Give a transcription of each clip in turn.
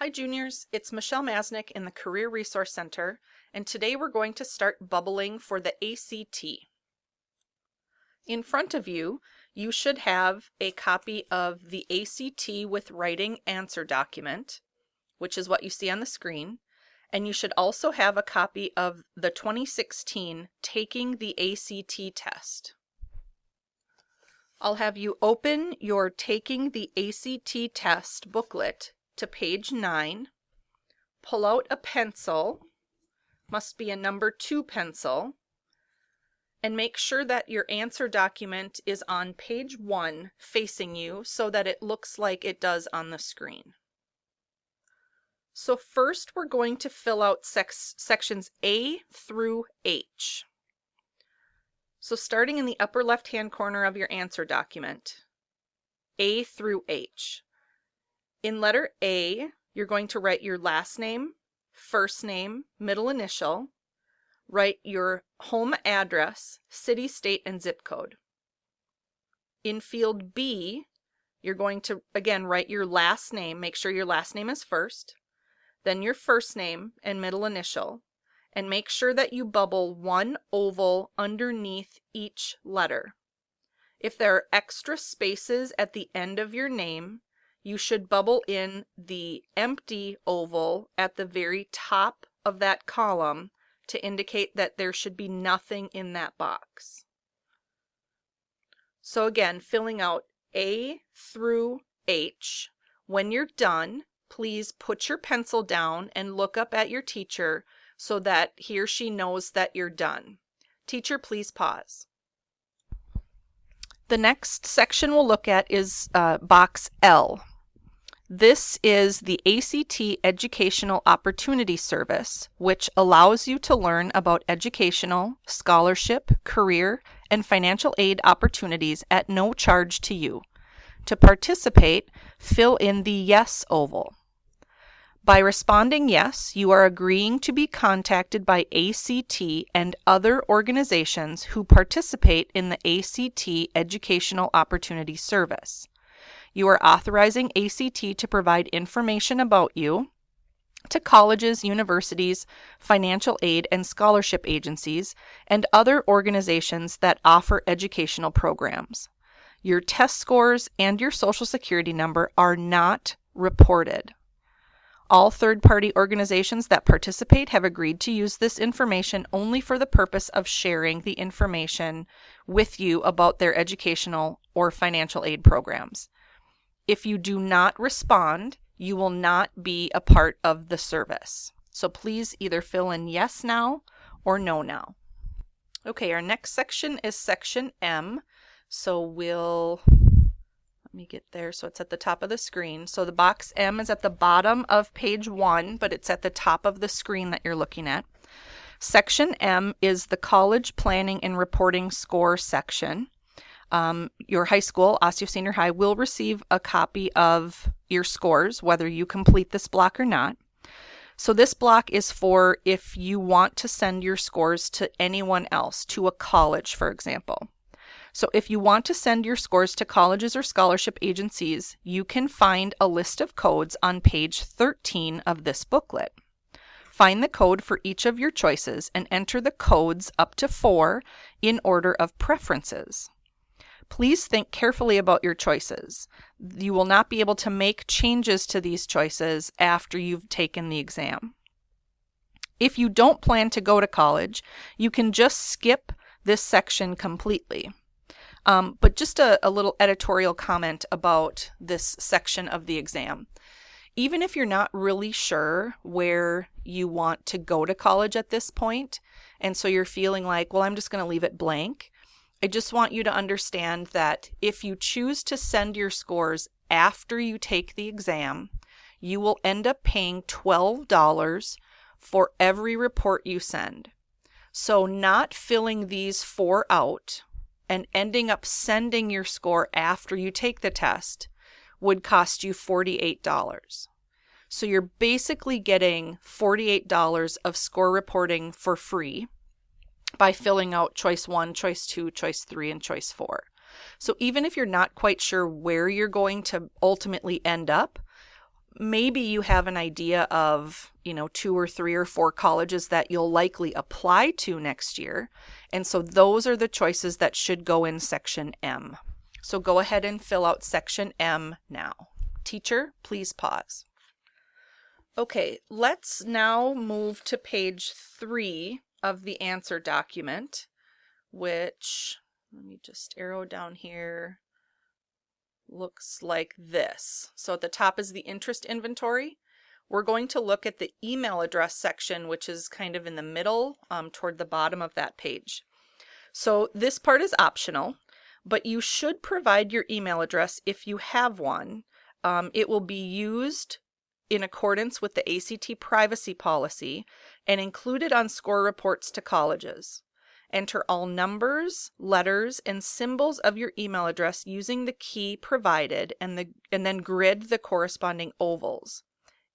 Hi juniors, it's Michelle Masnick in the Career Resource Center, and today we're going to start bubbling for the ACT. In front of you, you should have a copy of the ACT with writing answer document, which is what you see on the screen, and you should also have a copy of the 2016 Taking the ACT test. I'll have you open your Taking the ACT test booklet to page 9, pull out a pencil, must be a number 2 pencil, and make sure that your answer document is on page 1 facing you so that it looks like it does on the screen. So first we're going to fill out sections A through H. So starting in the upper left-hand corner of your answer document, A through H. In letter A, you're going to write your last name, first name, middle initial, write your home address, city, state, and zip code. In field B, you're going to, again, write your last name, make sure your last name is first, then your first name and middle initial, and make sure that you bubble one oval underneath each letter. If there are extra spaces at the end of your name, you should bubble in the empty oval at the very top of that column to indicate that there should be nothing in that box. So again, filling out A through H. When you're done, please put your pencil down and look up at your teacher so that he or she knows that you're done. Teacher, please pause. The next section we'll look at is box L. This is the ACT Educational Opportunity Service, which allows you to learn about educational, scholarship, career, and financial aid opportunities at no charge to you. To participate, fill in the Yes oval. By responding yes, you are agreeing to be contacted by ACT and other organizations who participate in the ACT Educational Opportunity Service. You are authorizing ACT to provide information about you to colleges, universities, financial aid and scholarship agencies, and other organizations that offer educational programs. Your test scores and your Social Security number are not reported. All third-party organizations that participate have agreed to use this information only for the purpose of sharing the information with you about their educational or financial aid programs. If you do not respond, you will not be a part of the service. So please either fill in yes now or no now. Okay, our next section is section M. So let me get there so it's at the top of the screen. So the box M is at the bottom of page 1, but it's at the top of the screen that you're looking at. Section M is the College Planning and Reporting Score section. Your high school, Osseo Senior High, will receive a copy of your scores, whether you complete this block or not. So this block is for if you want to send your scores to anyone else, to a college, for example. So if you want to send your scores to colleges or scholarship agencies, you can find a list of codes on page 13 of this booklet. Find the code for each of your choices and enter the codes up to 4 in order of preferences. Please think carefully about your choices. You will not be able to make changes to these choices after you've taken the exam. If you don't plan to go to college, you can just skip this section completely. But just a little editorial comment about this section of the exam. Even if you're not really sure where you want to go to college at this point, and so you're feeling like, well, I'm just going to leave it blank, I just want you to understand that if you choose to send your scores after you take the exam, you will end up paying $12 for every report you send. So not filling these 4 out and ending up sending your score after you take the test would cost you $48. So you're basically getting $48 of score reporting for free by filling out choice 1, choice 2, choice 3, and choice 4. So even if you're not quite sure where you're going to ultimately end up, maybe you have an idea of, 2 or 3 or 4 colleges that you'll likely apply to next year. And so those are the choices that should go in section M. So go ahead and fill out section M now. Teacher, please pause. Okay, let's now move to page 3 of the answer document, which, let me just arrow down here, looks like this. So at the top is the interest inventory. We're going to look at the email address section, which is kind of in the middle, toward the bottom of that page. So this part is optional, but you should provide your email address if you have one. It will be used in accordance with the ACT privacy policy and included on score reports to colleges. Enter all numbers, letters, and symbols of your email address using the key provided and then grid the corresponding ovals.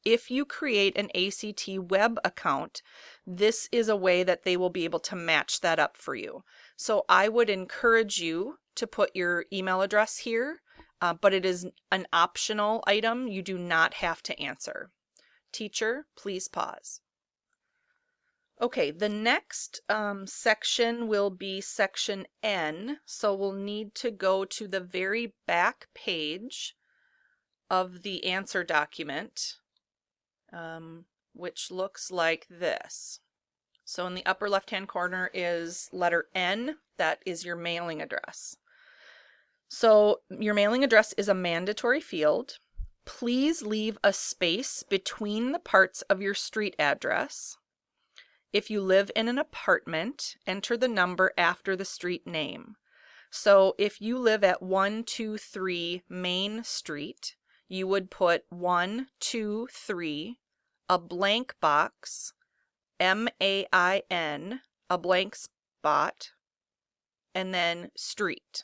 If you create an ACT web account, this is a way that they will be able to match that up for you. So I would encourage you to put your email address here, but it is an optional item. You do not have to answer. Teacher, please pause. Okay, the next section will be section N, so we'll need to go to the very back page of the answer document, which looks like this. So in the upper left-hand corner is letter N, that is your mailing address. So your mailing address is a mandatory field. Please leave a space between the parts of your street address. If you live in an apartment, enter the number after the street name. So if you live at 123 Main Street, you would put 123, a blank box, MAIN, a blank spot, and then street.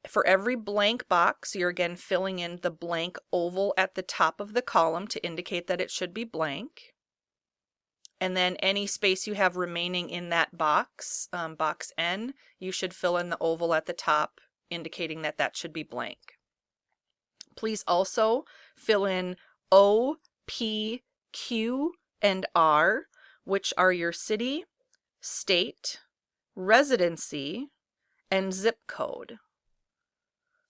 For every blank box, you're again filling in the blank oval at the top of the column to indicate that it should be blank. And then any space you have remaining in that box, box N, you should fill in the oval at the top, indicating that that should be blank. Please also fill in O, P, Q, and R, which are your city, state, residency, and zip code.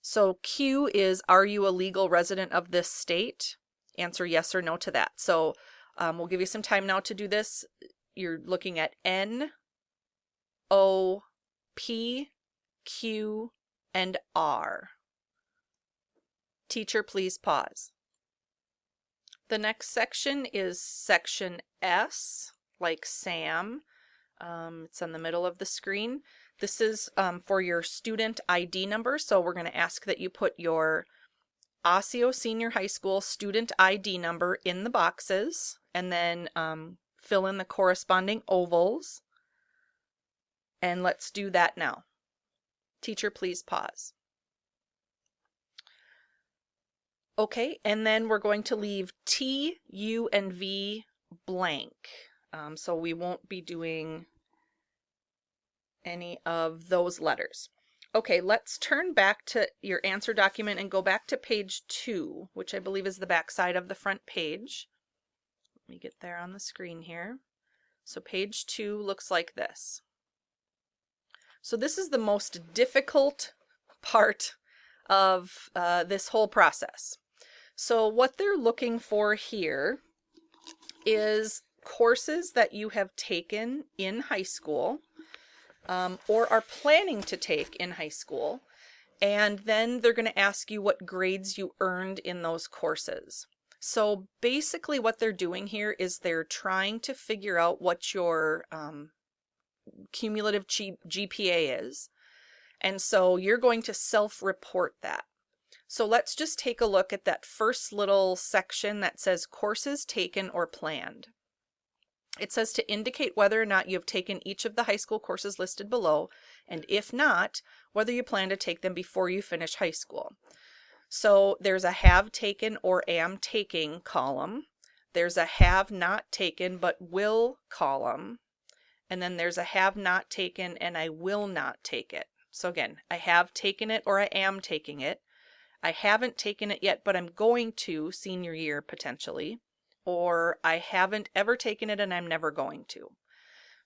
So Q is, are you a legal resident of this state? Answer yes or no to that. So we'll give you some time now to do this. You're looking at N, O, P, Q, and R. Teacher, please pause. The next section is section S, like Sam. It's in the middle of the screen. This is for your student ID number. So we're going to ask that you put your Osseo Senior High School student ID number in the boxes, and then fill in the corresponding ovals. And let's do that now. Teacher, please pause. Okay, and then we're going to leave T, U, and V blank. So we won't be doing any of those letters. Okay, let's turn back to your answer document and go back to page 2, which I believe is the back side of the front page. Let me get there on the screen here. So page 2 looks like this. So this is the most difficult part of this whole process. So what they're looking for here is courses that you have taken in high school or are planning to take in high school, and then they're going to ask you what grades you earned in those courses. So basically what they're doing here is they're trying to figure out what your cumulative GPA is, and so you're going to self-report that. So let's just take a look at that first little section that says courses taken or planned. It says to indicate whether or not you have taken each of the high school courses listed below, and if not, whether you plan to take them before you finish high school. So there's a have taken or am taking column. There's a have not taken but will column. And then there's a have not taken and I will not take it. So again, I have taken it or I am taking it. I haven't taken it yet, but I'm going to senior year potentially, or I haven't ever taken it and I'm never going to.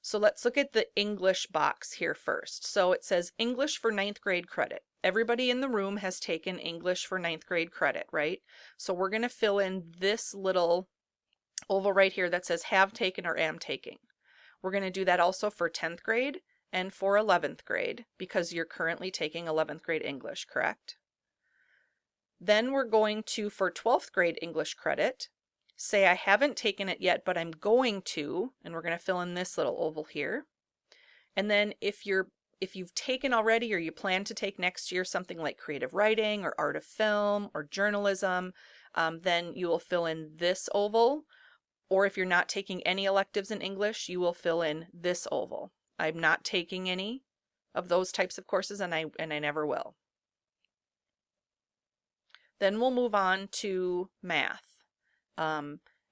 So let's look at the English box here first. So it says English for 9th grade credit. Everybody in the room has taken English for 9th grade credit, right? So we're going to fill in this little oval right here that says have taken or am taking. We're going to do that also for 10th grade and for 11th grade because you're currently taking 11th grade English, correct? Then we're going to, for 12th grade English credit, say I haven't taken it yet, but I'm going to, and we're going to fill in this little oval here. And then if you've taken already or you plan to take next year something like creative writing or art of film or journalism, then you will fill in this oval. Or if you're not taking any electives in English, you will fill in this oval. I'm not taking any of those types of courses, and I never will. Then we'll move on to math.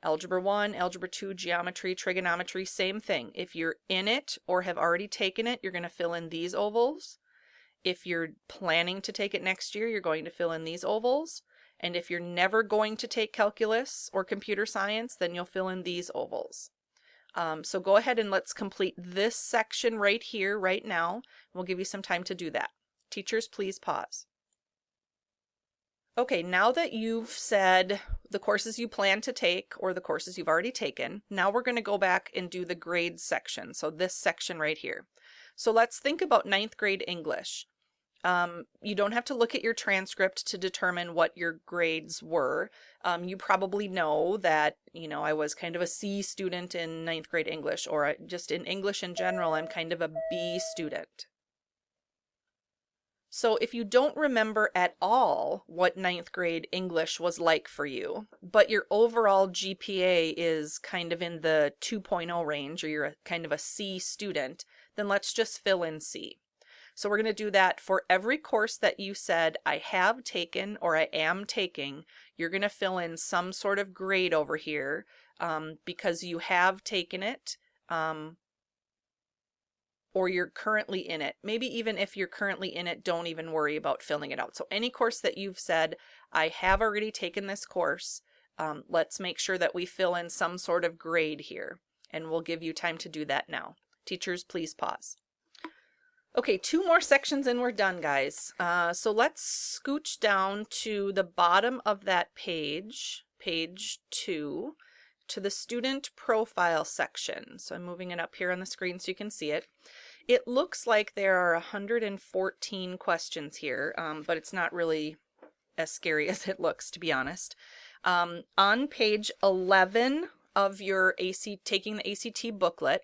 Algebra 1, Algebra 2, Geometry, Trigonometry, same thing. If you're in it or have already taken it, you're going to fill in these ovals. If you're planning to take it next year, you're going to fill in these ovals. And if you're never going to take calculus or computer science, then you'll fill in these ovals. So go ahead and let's complete this section right here, right now. We'll give you some time to do that. Teachers, please pause. Okay, now that you've said the courses you plan to take or the courses you've already taken, now we're going to go back and do the grades section. So this section right here. So let's think about 9th grade English. You don't have to look at your transcript to determine what your grades were. You probably know that, I was kind of a C student in 9th grade English, or just in English in general, I'm kind of a B student. So if you don't remember at all what 9th grade English was like for you, but your overall GPA is kind of in the 2.0 range, or you're kind of a C student, then let's just fill in C. So we're going to do that for every course that you said I have taken or I am taking. You're going to fill in some sort of grade over here because you have taken it or you're currently in it. Maybe even if you're currently in it, don't even worry about filling it out. So any course that you've said, I have already taken this course, let's make sure that we fill in some sort of grade here. And we'll give you time to do that now. Teachers, please pause. Okay, 2 more sections and we're done, guys. So let's scooch down to the bottom of that page, page 2, to the student profile section. So I'm moving it up here on the screen so you can see it. It looks like there are 114 questions here, but it's not really as scary as it looks, to be honest. On page 11 of your taking the ACT booklet,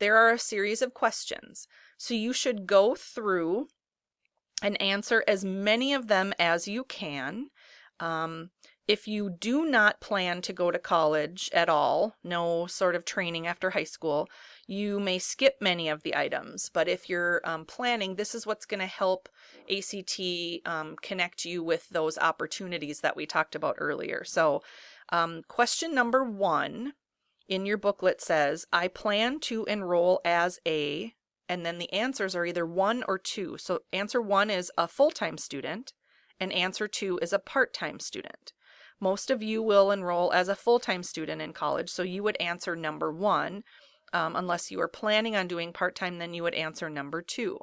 there are a series of questions. So you should go through and answer as many of them as you can. If you do not plan to go to college at all, no sort of training after high school, you may skip many of the items. But if you're planning, this is what's going to help ACT connect you with those opportunities that we talked about earlier. So question number 1 in your booklet says, I plan to enroll as a, and then the answers are either 1 or 2. So answer 1 is a full-time student, and answer 2 is a part-time student. Most of you will enroll as a full-time student in college, so you would answer number 1. Unless you are planning on doing part-time, then you would answer number 2.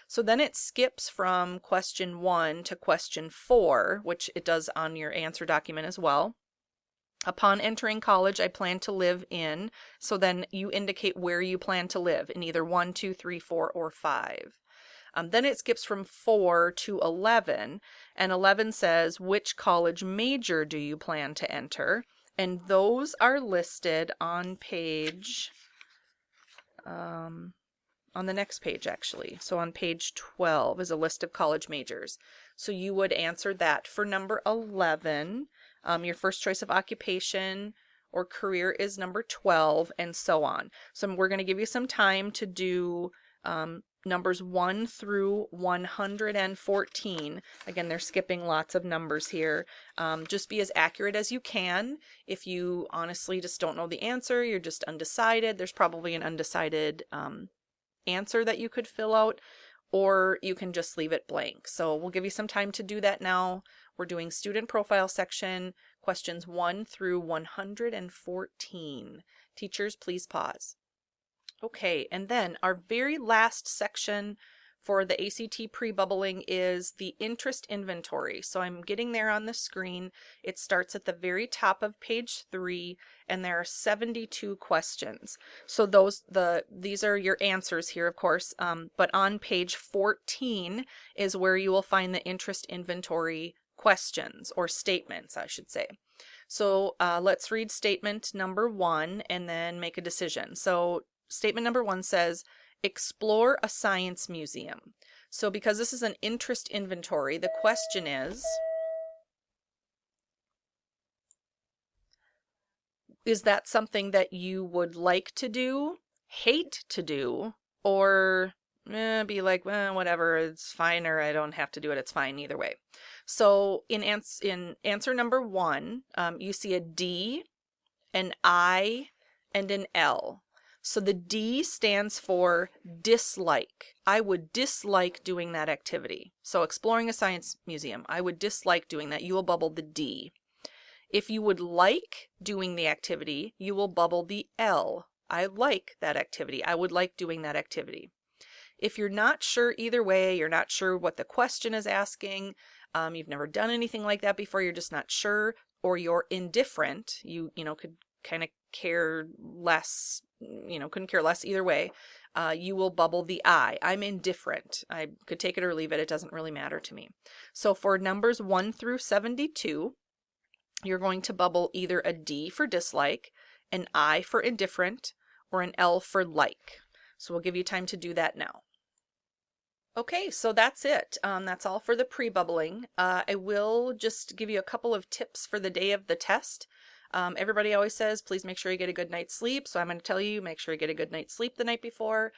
So then it skips from question 1 to question 4, which it does on your answer document as well. Upon entering college, I plan to live in, so then you indicate where you plan to live in either 1, 2, 3, 4, or 5. Then it skips from 4 to 11, and 11 says, which college major do you plan to enter? And those are listed on page, on the next page actually. So on page 12 is a list of college majors. So you would answer that for number 11. Your first choice of occupation or career is number 12, and so on. So we're going to give you some time to do numbers 1 through 114. Again, they're skipping lots of numbers here. Just be as accurate as you can. If you honestly just don't know the answer, you're just undecided, there's probably an undecided answer that you could fill out, or you can just leave it blank. So we'll give you some time to do that now. We're doing student profile section, questions 1 through 114. Teachers, please pause. Okay, and then our very last section for the ACT pre-bubbling is the interest inventory. So I'm getting there on the screen. It starts at the very top of page 3, and there are 72 questions. So these are your answers here, of course, but on page 14 is where you will find the interest inventory questions, or statements, I should say. So let's read statement number 1 and then make a decision. So statement number 1 says, explore a science museum. So because this is an interest inventory, the question is that something that you would like to do, hate to do, or be like, well, whatever, it's fine, or I don't have to do it, it's fine either way. So in answer number 1, you see a D, an I, and an L. So the D stands for dislike. I would dislike doing that activity. So exploring a science museum, I would dislike doing that. You will bubble the D. If you would like doing the activity, you will bubble the L. I like that activity. I would like doing that activity. If you're not sure either way, you're not sure what the question is asking, you've never done anything like that before, you're just not sure, or you're indifferent, you could kind of care less, couldn't care less either way, you will bubble the I. I'm indifferent. I could take it or leave it. It doesn't really matter to me. So for numbers 1 through 72, you're going to bubble either a D for dislike, an I for indifferent, or an L for like. So we'll give you time to do that now. Okay, so that's it. That's all for the pre-bubbling. I will just give you a couple of tips for the day of the test. Everybody always says, please make sure you get a good night's sleep. So I'm going to tell you, make sure you get a good night's sleep the night before.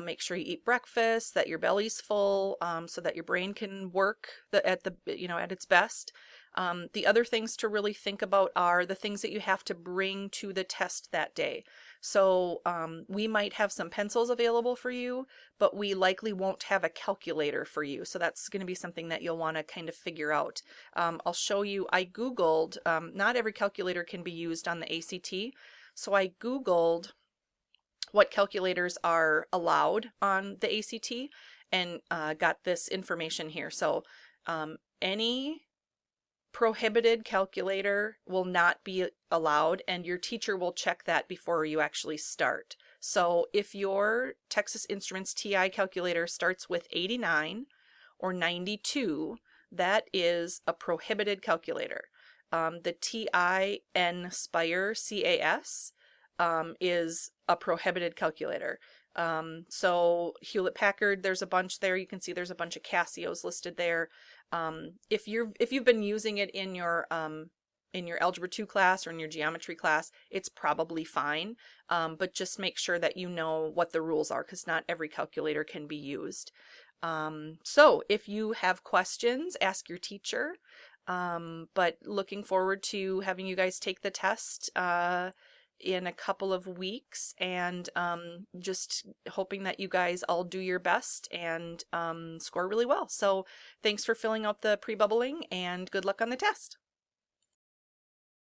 Make sure you eat breakfast, that your belly's full, so that your brain can work at its best. The other things to really think about are the things that you have to bring to the test that day. So we might have some pencils available for you, but we likely won't have a calculator for you. So that's going to be something that you'll want to kind of figure out. I'll show you, I Googled, not every calculator can be used on the ACT. So I Googled what calculators are allowed on the ACT and got this information here. So any prohibited calculator will not be allowed, and your teacher will check that before you actually start. So if your Texas Instruments TI calculator starts with 89 or 92, that is a prohibited calculator. The TI Nspire CAS is a prohibited calculator. So Hewlett Packard, there's a bunch there. You can see there's a bunch of Casios listed there. If you've been using it in your Algebra 2 class or in your geometry class, it's probably fine. But just make sure that you know what the rules are, because not every calculator can be used. So if you have questions, ask your teacher. But looking forward to having you guys take the test in a couple of weeks, and just hoping that you guys all do your best and score really well. So thanks for filling out the pre-bubbling, and good luck on the test.